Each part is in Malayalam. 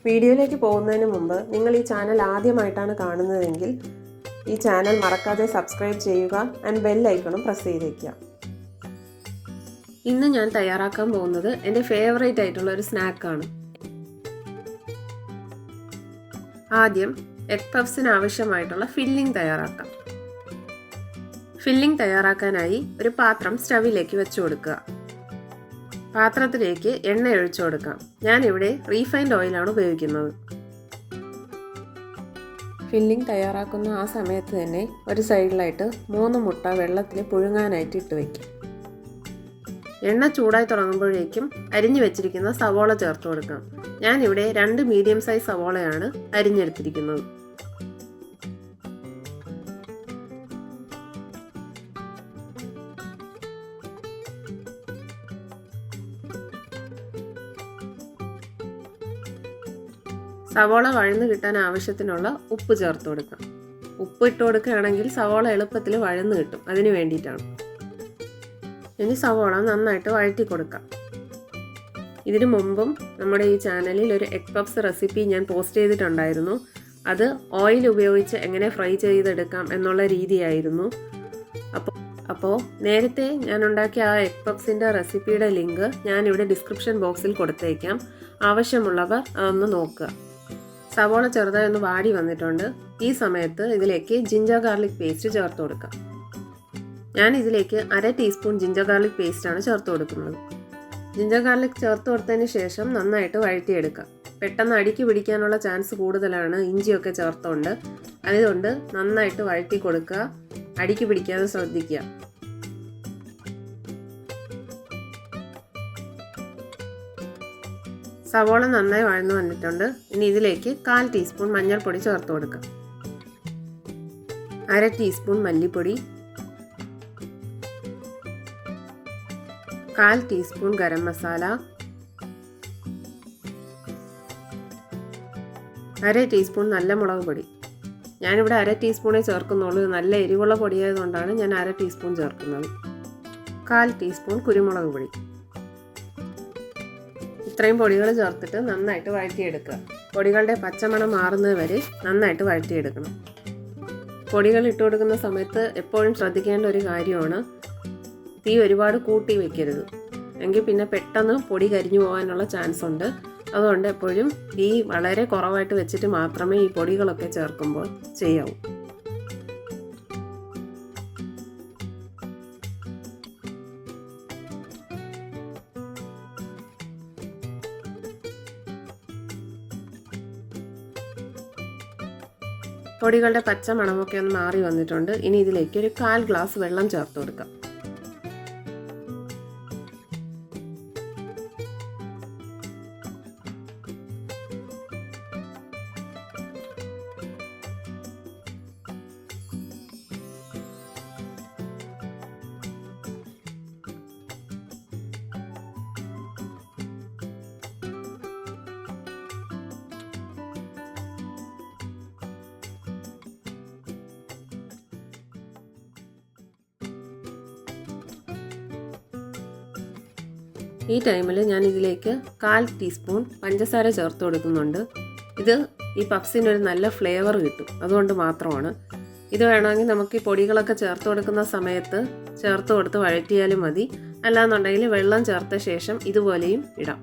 വീഡിയോയിലേക്ക് പോകുന്നതിന് മുമ്പ് നിങ്ങൾ ഈ ചാനൽ ആദ്യമായിട്ടാണ് കാണുന്നതെങ്കിൽ ഈ ചാനൽ മറക്കാതെ സബ്സ്ക്രൈബ് ചെയ്യുക ആൻഡ് ബെൽ ഐക്കണും പ്രസ് ചെയ്തേക്കുക. ഇന്ന് ഞാൻ തയ്യാറാക്കാൻ പോകുന്നത് എൻ്റെ ഫേവറേറ്റ് ആയിട്ടുള്ള ഒരു സ്നാക്കാണ്. ആദ്യം എഗ് പഫ്സിന് ആവശ്യമായിട്ടുള്ള ഫില്ലിംഗ് തയ്യാറാക്കാം. ഫില്ലിംഗ് തയ്യാറാക്കാനായി ഒരു പാത്രം സ്റ്റവിലേക്ക് വെച്ചു കൊടുക്കുക. പാത്രത്തിലേക്ക് എണ്ണ ഒഴിച്ചു കൊടുക്കാം. ഞാനിവിടെ റീഫൈൻഡ് ഓയിലാണ് ഉപയോഗിക്കുന്നത്. ഫില്ലിംഗ് തയ്യാറാക്കുന്ന ആ സമയത്ത് തന്നെ ഒരു സൈഡിലായിട്ട് 3 മുട്ട വെള്ളത്തിൽ പുഴുങ്ങാനായിട്ട് ഇട്ട് വയ്ക്കും. എണ്ണ ചൂടായി തുടങ്ങുമ്പോഴേക്കും അരിഞ്ഞു വെച്ചിരിക്കുന്ന സവോള ചേർത്ത് കൊടുക്കാം. ഞാനിവിടെ 2 മീഡിയം സൈസ് സവോളയാണ് അരിഞ്ഞെടുത്തിരിക്കുന്നത്. സവോള വഴന്ന് കിട്ടാൻ ആവശ്യത്തിനുള്ള ഉപ്പ് ചേർത്ത് കൊടുക്കാം. ഉപ്പ് ഇട്ട് കൊടുക്കുകയാണെങ്കിൽ സവോള എളുപ്പത്തിൽ വഴന്ന് കിട്ടും, അതിന് വേണ്ടിയിട്ടാണ്. ഇനി സവോള നന്നായിട്ട് വഴറ്റി കൊടുക്കാം. ഇതിനു മുമ്പും നമ്മുടെ ഈ ചാനലിൽ ഒരു എഗ് പഫ്സ് റെസിപ്പി ഞാൻ പോസ്റ്റ് ചെയ്തിട്ടുണ്ടായിരുന്നു. അത് ഓയിൽ ഉപയോഗിച്ച് എങ്ങനെ ഫ്രൈ ചെയ്തെടുക്കാം എന്നുള്ള രീതിയായിരുന്നു. അപ്പോൾ നേരത്തെ ഞാൻ ഉണ്ടാക്കിയ ആ എഗ് പഫ്സിൻ്റെ റെസിപ്പിയുടെ ലിങ്ക് ഞാനിവിടെ ഡിസ്ക്രിപ്ഷൻ ബോക്സിൽ കൊടുത്തേക്കാം. ആവശ്യമുള്ളവർ അതൊന്ന് നോക്കുക. സവോള ചെറുതായി ഒന്ന് വാടി വന്നിട്ടുണ്ട്. ഈ സമയത്ത് ഇതിലേക്ക് ജിഞ്ചർ ഗാർലിക് പേസ്റ്റ് ചേർത്ത് കൊടുക്കാം. ഞാൻ ഇതിലേക്ക് 1/2 ടീസ്പൂൺ ജിഞ്ചർ ഗാർലിക് പേസ്റ്റാണ് ചേർത്ത് കൊടുക്കുന്നത്. ജിഞ്ചർ ഗാർലിക് ചേർത്ത് കൊടുത്തതിന് ശേഷം നന്നായിട്ട് വഴറ്റിയെടുക്കാം. പെട്ടെന്ന് അടിക്ക് പിടിക്കാനുള്ള ചാൻസ് കൂടുതലാണ് ഇഞ്ചിയൊക്കെ ചേർത്തുകൊണ്ട്. അതുകൊണ്ട് നന്നായിട്ട് വഴറ്റി കൊടുക്കുക, അടിക്ക് പിടിക്കാതെ ശ്രദ്ധിക്കുക. സവോള നന്നായി വഴന്നു വന്നിട്ടുണ്ട്. ഇനി ഇതിലേക്ക് 1/4 ടീസ്പൂൺ മഞ്ഞൾപ്പൊടി ചേർത്ത് കൊടുക്കാം. 1/2 ടീസ്പൂൺ മല്ലിപ്പൊടി, 1/4 ടീസ്പൂൺ ഗരം മസാല, 1/2 ടീസ്പൂൺ നല്ല മുളക് പൊടി. ഞാനിവിടെ 1/2 ടീസ്പൂണേ ചേർക്കുന്നുള്ളൂ. നല്ല എരിവുള്ള പൊടിയായതുകൊണ്ടാണ് ഞാൻ 1/2 ടീസ്പൂൺ ചേർക്കുന്നത്. 1/4 ടീസ്പൂൺ കുരുമുളക് പൊടി. ഇത്രയും പൊടികൾ ചേർത്തിട്ട് നന്നായിട്ട് വഴറ്റിയെടുക്കുക. പൊടികളുടെ പച്ചമണം മാറുന്നത് വരെ നന്നായിട്ട് വഴറ്റിയെടുക്കണം. പൊടികൾ ഇട്ട് കൊടുക്കുന്ന സമയത്ത് എപ്പോഴും ശ്രദ്ധിക്കേണ്ട ഒരു കാര്യമാണ്, തീ ഒരുപാട് കൂട്ടി വെക്കരുത്. എങ്കിൽ പിന്നെ പെട്ടെന്ന് പൊടി കരിഞ്ഞു പോകാനുള്ള ചാൻസ് ഉണ്ട്. അതുകൊണ്ട് എപ്പോഴും തീ വളരെ കുറവായിട്ട് വെച്ചിട്ട് മാത്രമേ ഈ പൊടികളൊക്കെ ചേർക്കുമ്പോൾ ചെയ്യാവൂ. പൊടികളുടെ പച്ച മണമൊക്കെ ഒന്ന് മാറി വന്നിട്ടുണ്ട്. ഇനി ഇതിലേക്ക് ഒരു 1/4 ഗ്ലാസ് വെള്ളം ചേർത്ത് കൊടുക്കാം. ഈ ടൈമിൽ ഞാൻ ഇതിലേക്ക് 1/4 ടീസ്പൂൺ പഞ്ചസാര ചേർത്ത് കൊടുക്കുന്നുണ്ട്. ഇത് ഈ പഫ്സിന് ഒരു നല്ല ഫ്ലേവർ കിട്ടും, അതുകൊണ്ട് മാത്രമാണ്. ഇത് വേണമെങ്കിൽ നമുക്ക് ഈ പൊടികളൊക്കെ ചേർത്ത് കൊടുക്കുന്ന സമയത്ത് ചേർത്ത് കൊടുത്ത് വഴറ്റിയാലും മതി. അല്ലാന്നുണ്ടെങ്കിൽ വെള്ളം ചേർത്ത ശേഷം ഇതുപോലെയും ഇടാം.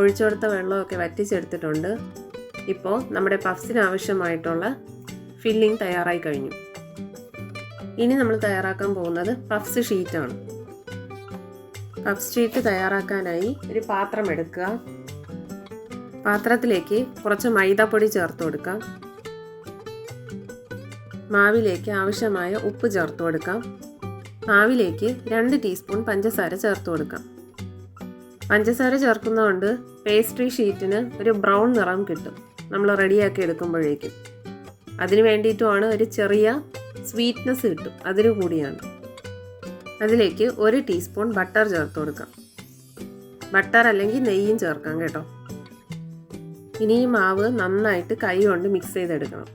ഒഴിച്ചു കൊടുത്ത വെള്ളമൊക്കെ വറ്റിച്ചെടുത്തിട്ടുണ്ട്. ഇപ്പോൾ നമ്മുടെ പഫ്സിന് ആവശ്യമായിട്ടുള്ള ഫില്ലിംഗ് തയ്യാറായി കഴിഞ്ഞു. ഇനി നമ്മൾ തയ്യാറാക്കാൻ പോകുന്നത് പഫ്സ് ഷീറ്റാണ്. പഫ്സ് ഷീറ്റ് തയ്യാറാക്കാനായി ഒരു പാത്രം എടുക്കുക. പാത്രത്തിലേക്ക് കുറച്ച് മൈദാപ്പൊടി ചേർത്ത് കൊടുക്കാം. മാവിലേക്ക് ആവശ്യമായ ഉപ്പ് ചേർത്ത് കൊടുക്കാം. മാവിലേക്ക് 2 ടീസ്പൂൺ പഞ്ചസാര ചേർത്ത് കൊടുക്കാം. പഞ്ചസാര ചേർക്കുന്നതുകൊണ്ട് പേസ്ട്രി ഷീറ്റിന് ഒരു ബ്രൗൺ നിറം കിട്ടും നമ്മൾ റെഡിയാക്കി എടുക്കുമ്പോഴേക്കും. അതിന് വേണ്ടിയിട്ടുമാണ്, ഒരു ചെറിയ സ്വീറ്റ്നെസ് കിട്ടും, അതിനു കൂടിയാണ്. അതിലേക്ക് 1 ടീസ്പൂൺ ബട്ടർ ചേർത്ത് കൊടുക്കാം. ബട്ടർ അല്ലെങ്കിൽ നെയ്യും ചേർക്കാം കേട്ടോ. ഇനി ഈ മാവ് നന്നായിട്ട് കൈ കൊണ്ട് മിക്സ് ചെയ്തെടുക്കണം.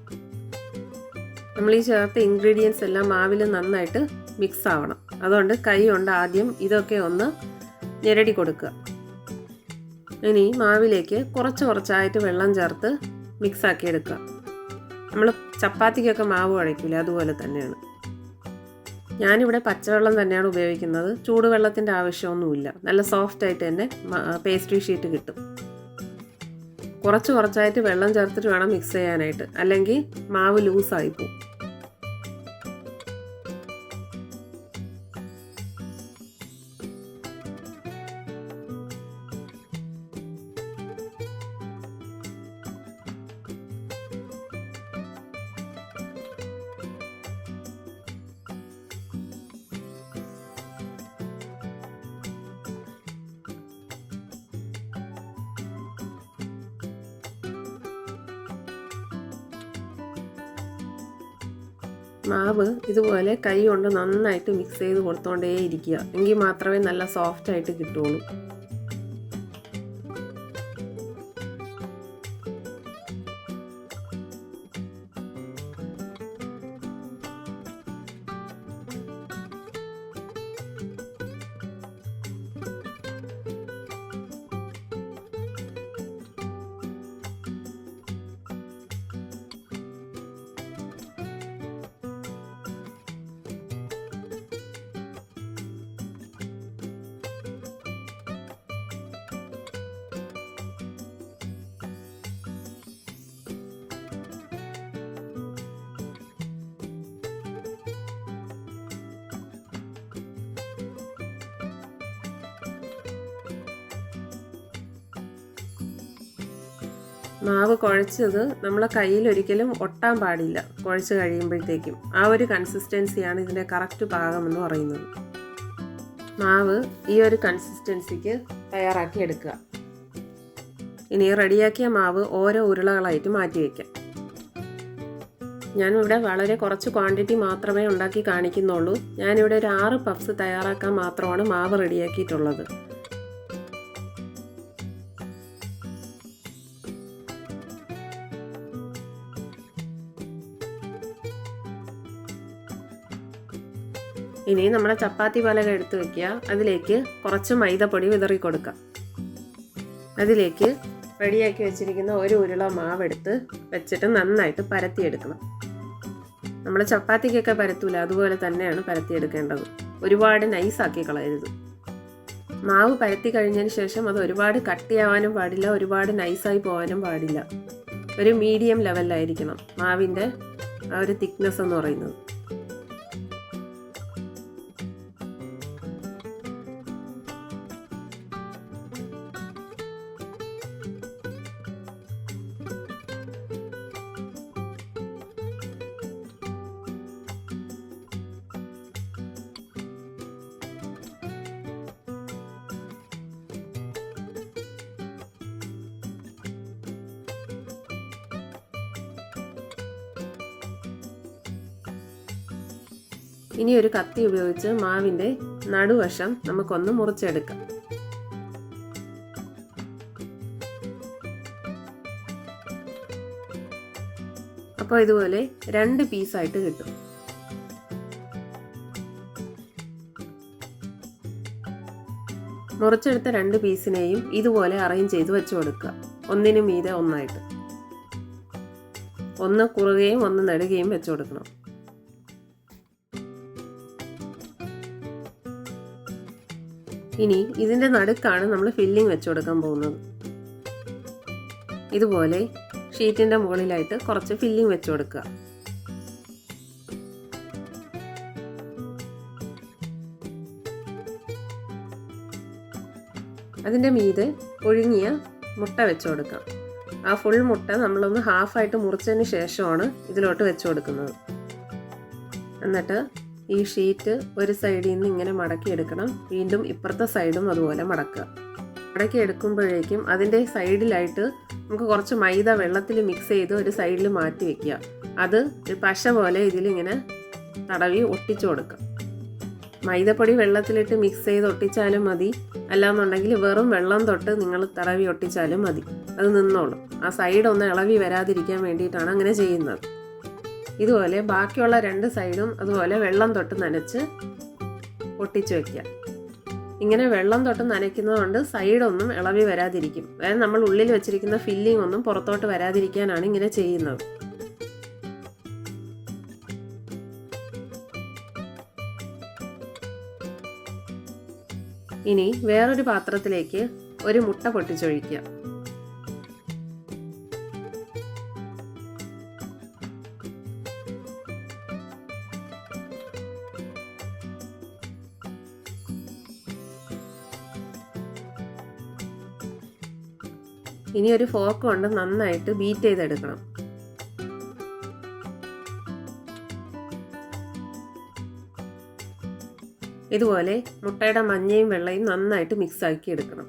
നമ്മൾ ഈ ചേർത്ത ഇൻഗ്രീഡിയൻസ് എല്ലാം മാവിൽ നന്നായിട്ട് മിക്സ് ആവണം. അതുകൊണ്ട് കൈ കൊണ്ട് ആദ്യം ഇതൊക്കെ ഒന്ന് ഞെരടി കൊടുക്കുക. ഇനി മാവിലേക്ക് കുറച്ചായിട്ട് വെള്ളം ചേർത്ത് മിക്സാക്കി എടുക്കുക. നമ്മൾ ചപ്പാത്തിക്കൊക്കെ മാവ് കുഴയ്ക്കില്ല, അതുപോലെ തന്നെയാണ്. ഞാനിവിടെ പച്ചവെള്ളം തന്നെയാണ് ഉപയോഗിക്കുന്നത്. ചൂടുവെള്ളത്തിൻ്റെ ആവശ്യമൊന്നുമില്ല. നല്ല സോഫ്റ്റായിട്ട് തന്നെ പേസ്ട്രി ഷീറ്റ് കിട്ടും. കുറച്ചായിട്ട് വെള്ളം ചേർത്തിട്ട് വേണം മിക്സ് ചെയ്യാനായിട്ട്, അല്ലെങ്കിൽ മാവ് ലൂസായി പോകും. മാവ് ഇതുപോലെ കൈ കൊണ്ട് നന്നായിട്ട് മിക്സ് ചെയ്ത് കൊടുത്തോണ്ടേ ഇരിക്കുക. എങ്കിൽ മാത്രമേ നല്ല സോഫ്റ്റായിട്ട് കിട്ടുള്ളൂ. മാവ് കുഴച്ചത് നമ്മളെ കയ്യിൽ ഒരിക്കലും ഒട്ടാൻ പാടില്ല. കുഴച്ച് കഴിയുമ്പോഴത്തേക്കും ആ ഒരു കൺസിസ്റ്റൻസിയാണ് ഇതിൻ്റെ കറക്റ്റ് പാകം എന്ന് പറയുന്നത്. മാവ് ഈ ഒരു കൺസിസ്റ്റൻസിക്ക് തയ്യാറാക്കി എടുക്കുക. ഇനി റെഡിയാക്കിയ മാവ് ഓരോ ഉരുളകളായിട്ട് മാറ്റി വയ്ക്കാം. ഞാനിവിടെ വളരെ കുറച്ച് ക്വാണ്ടിറ്റി മാത്രമേ ഉണ്ടാക്കി കാണിക്കുന്നുള്ളൂ. ഞാനിവിടെ ഒരു 6 പഫ്സ് തയ്യാറാക്കാൻ മാത്രമാണ് മാവ് റെഡിയാക്കിയിട്ടുള്ളത്. ഇനി നമ്മുടെ ചപ്പാത്തി പലക എടുത്ത് വെക്കുക. അതിലേക്ക് കുറച്ച് മൈദപ്പൊടി വിതറി കൊടുക്കുക. അതിലേക്ക് റെഡിയാക്കി വെച്ചിരിക്കുന്ന ഒരു ഉരുള മാവെടുത്ത് വെച്ചിട്ട് നന്നായിട്ട് പരത്തിയെടുക്കണം. നമ്മൾ ചപ്പാത്തിക്കൊക്കെ പരത്തൂല, അതുപോലെ തന്നെയാണ് പരത്തിയെടുക്കേണ്ടത്. ഒരുപാട് നൈസാക്കി കളയരുത്. മാവ് പരത്തി കഴിഞ്ഞതിന് ശേഷം അത് ഒരുപാട് കട്ടിയാവാനും പാടില്ല, ഒരുപാട് നൈസായി പോകാനും പാടില്ല. ഒരു മീഡിയം ലെവലിലായിരിക്കണം മാവിൻ്റെ ആ ഒരു തിക്നെസ് എന്ന് പറയുന്നത്. ഇനി ഒരു കത്തി ഉപയോഗിച്ച് മാവിൻ്റെ നടുവശം നമുക്കൊന്ന് മുറിച്ചെടുക്കാം. അപ്പോൾ ഇതുപോലെ 2 പീസായിട്ട് കിട്ടും. മുറിച്ചെടുത്ത 2 പീസിനെയും ഇതുപോലെ അറേഞ്ച് ചെയ്ത് വെച്ച് കൊടുക്കുക. ഒന്നിനു മീതെ ഒന്നായിട്ട്. ഒന്ന് കുറുകയും ഒന്ന് നെടുകയും വെച്ച് കൊടുക്കണം. ഇനി ഇതിൻ്റെ നടുക്കാണ് നമ്മൾ ഫില്ലിംഗ് വെച്ച് കൊടുക്കാൻ പോകുന്നത്. ഇതുപോലെ ഷീറ്റിൻ്റെ മുകളിലായിട്ട് കുറച്ച് ഫില്ലിംഗ് വെച്ച് കൊടുക്കുക. അതിൻ്റെ മീതെ പുഴുങ്ങിയ മുട്ട വെച്ച് കൊടുക്കാം. ആ ഫുൾ മുട്ട നമ്മളൊന്ന് ഹാഫായിട്ട് മുറിച്ചതിന് ശേഷമാണ് ഇതിലോട്ട് വെച്ച് കൊടുക്കുന്നത്. എന്നിട്ട് ഈ ഷീറ്റ് ഒരു സൈഡിൽ നിന്ന് ഇങ്ങനെ മടക്കിയെടുക്കണം. വീണ്ടും ഇപ്പുറത്തെ സൈഡും അതുപോലെ മടക്കുക. മടക്കി എടുക്കുമ്പോഴേക്കും അതിൻ്റെ സൈഡിലായിട്ട് നമുക്ക് കുറച്ച് മൈദ വെള്ളത്തിൽ മിക്സ് ചെയ്ത് ഒരു സൈഡിൽ മാറ്റി വയ്ക്കുക. അത് ഒരു പശ പോലെ ഇതിലിങ്ങനെ തടവി ഒട്ടിച്ചു കൊടുക്കുക. മൈദപ്പൊടി വെള്ളത്തിലിട്ട് മിക്സ് ചെയ്ത് ഒട്ടിച്ചാലും മതി, അല്ലാന്നുണ്ടെങ്കിൽ വെറും വെള്ളം തൊട്ട് നിങ്ങൾ തടവി ഒട്ടിച്ചാലും മതി, അത് നിന്നോളും. ആ സൈഡൊന്ന് ഇളവി വരാതിരിക്കാൻ വേണ്ടിയിട്ടാണ് അങ്ങനെ ചെയ്യുന്നത്. ഇതുപോലെ ബാക്കിയുള്ള 2 സൈഡും അതുപോലെ വെള്ളം തൊട്ട് നനച്ച് ഒട്ടിച്ച് വയ്ക്കുക. ഇങ്ങനെ വെള്ളം തൊട്ട് നനയ്ക്കുന്നതുകൊണ്ട് സൈഡൊന്നും ഇളവി വരാതിരിക്കും. അതായത് നമ്മൾ ഉള്ളിൽ വെച്ചിരിക്കുന്ന ഫില്ലിംഗ് ഒന്നും പുറത്തോട്ട് വരാതിരിക്കാനാണ് ഇങ്ങനെ ചെയ്യുന്നത്. ഇനി വേറൊരു പാത്രത്തിലേക്ക് ഒരു മുട്ട പൊട്ടിച്ചൊഴിക്കുക. ഇനി ഒരു ഫോർക്ക് കൊണ്ട് നന്നായിട്ട് ബീറ്റ് ചെയ്തെടുക്കണം. ഇതുപോലെ മുട്ടയുടെ മഞ്ഞയും വെള്ളയും നന്നായിട്ട് മിക്സ് ആക്കി എടുക്കണം.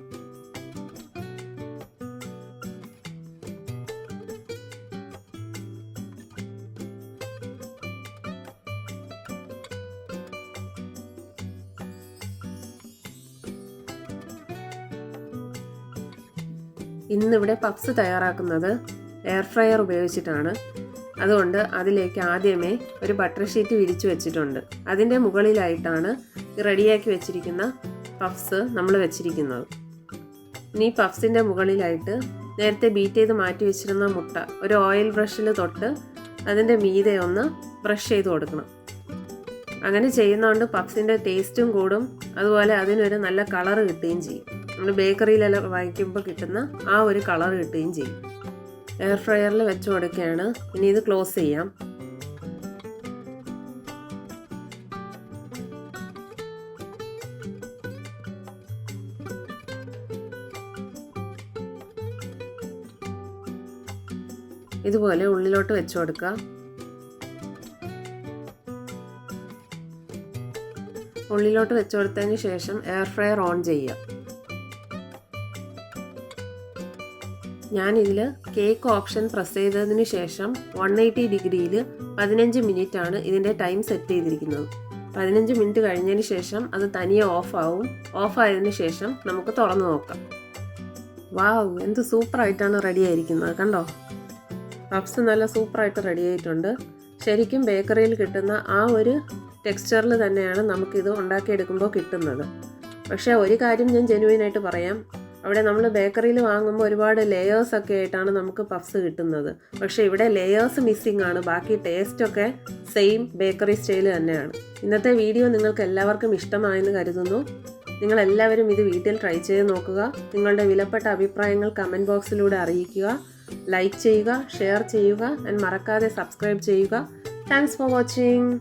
ഇന്നിവിടെ പപ്സ് തയ്യാറാക്കുന്നത് എയർ ഫ്രയർ ഉപയോഗിച്ചിട്ടാണ്. അതുകൊണ്ട് അതിലേക്ക് ആദ്യമേ ഒരു ബട്ടർ ഷീറ്റ് വിരിച്ചു വെച്ചിട്ടുണ്ട്. അതിൻ്റെ മുകളിലായിട്ടാണ് റെഡിയാക്കി വെച്ചിരിക്കുന്ന പഫ്സ് നമ്മൾ വെച്ചിരിക്കുന്നത്. ഇനി പഫ്സിൻ്റെ മുകളിലായിട്ട് നേരത്തെ ബീറ്റ് ചെയ്ത് മാറ്റി വെച്ചിരുന്ന മുട്ട ഒരു ഓയിൽ ബ്രഷിൽ തൊട്ട് അതിൻ്റെ മീതെ ഒന്ന് ബ്രഷ് ചെയ്ത് കൊടുക്കണം. അങ്ങനെ ചെയ്യുന്നതുകൊണ്ട് പഫ്സിൻ്റെ ടേസ്റ്റും കൂടും, അതുപോലെ അതിനൊരു നല്ല കളറ് കിട്ടുകയും ചെയ്യും. നമ്മൾ ബേക്കറിയിലെല്ലാം വാങ്ങിക്കുമ്പോൾ കിട്ടുന്ന ആ ഒരു കളർ കിട്ടുകയും ചെയ്യും. എയർ ഫ്രയറിൽ വെച്ച് കൊടുക്കുകയാണ്. ഇനി ഇത് ക്ലോസ് ചെയ്യാം. ഇതുപോലെ ഉള്ളിലോട്ട് വെച്ച് കൊടുക്കുക. ഉള്ളിലോട്ട് വെച്ച് കൊടുത്തതിന് ശേഷം എയർ ഫ്രയർ ഓൺ ചെയ്യുക. ഞാനിതിൽ കേക്ക് ഓപ്ഷൻ പ്രസ് ചെയ്തതിന് ശേഷം 180 ഡിഗ്രിയിൽ 15 മിനിറ്റ് ആണ് ഇതിൻ്റെ ടൈം സെറ്റ് ചെയ്തിരിക്കുന്നത്. 15 മിനിറ്റ് കഴിഞ്ഞതിന് ശേഷം അത് തനിയെ ഓഫാവും. ഓഫായതിനു ശേഷം നമുക്ക് തുറന്നു നോക്കാം. വാവ്, എന്ത് സൂപ്പറായിട്ടാണ് റെഡി ആയിരിക്കുന്നത്, കണ്ടോ? പപ്സ് നല്ല സൂപ്പറായിട്ട് റെഡി ആയിട്ടുണ്ട്. ശരിക്കും ബേക്കറിയിൽ കിട്ടുന്ന ആ ഒരു ടെക്സ്ചറിൽ തന്നെയാണ് നമുക്കിത് ഉണ്ടാക്കിയെടുക്കുമ്പോൾ കിട്ടുന്നത്. പക്ഷേ ഒരു കാര്യം ഞാൻ ജെനുവിനായിട്ട് പറയാം, അവിടെ നമ്മൾ ബേക്കറിയിൽ വാങ്ങുമ്പോൾ ഒരുപാട് ലെയേഴ്സൊക്കെ ആയിട്ടാണ് നമുക്ക് പഫ്സ് കിട്ടുന്നത്. പക്ഷേ ഇവിടെ ലെയേഴ്സ് മിസ്സിംഗ് ആണ്, ബാക്കി ടേസ്റ്റൊക്കെ സെയിം ബേക്കറി സ്റ്റൈൽ തന്നെയാണ്. ഇന്നത്തെ വീഡിയോ നിങ്ങൾക്ക് എല്ലാവർക്കും ഇഷ്ടമായെന്ന് കരുതുന്നു. നിങ്ങളെല്ലാവരും ഇത് വീട്ടിൽ ട്രൈ ചെയ്ത് നോക്കുക. നിങ്ങളുടെ വിലപ്പെട്ട അഭിപ്രായങ്ങൾ കമൻറ്റ് ബോക്സിലൂടെ അറിയിക്കുക. ലൈക്ക് ചെയ്യുക, ഷെയർ ചെയ്യുക, മറക്കാതെ സബ്സ്ക്രൈബ് ചെയ്യുക. Thanks for watching.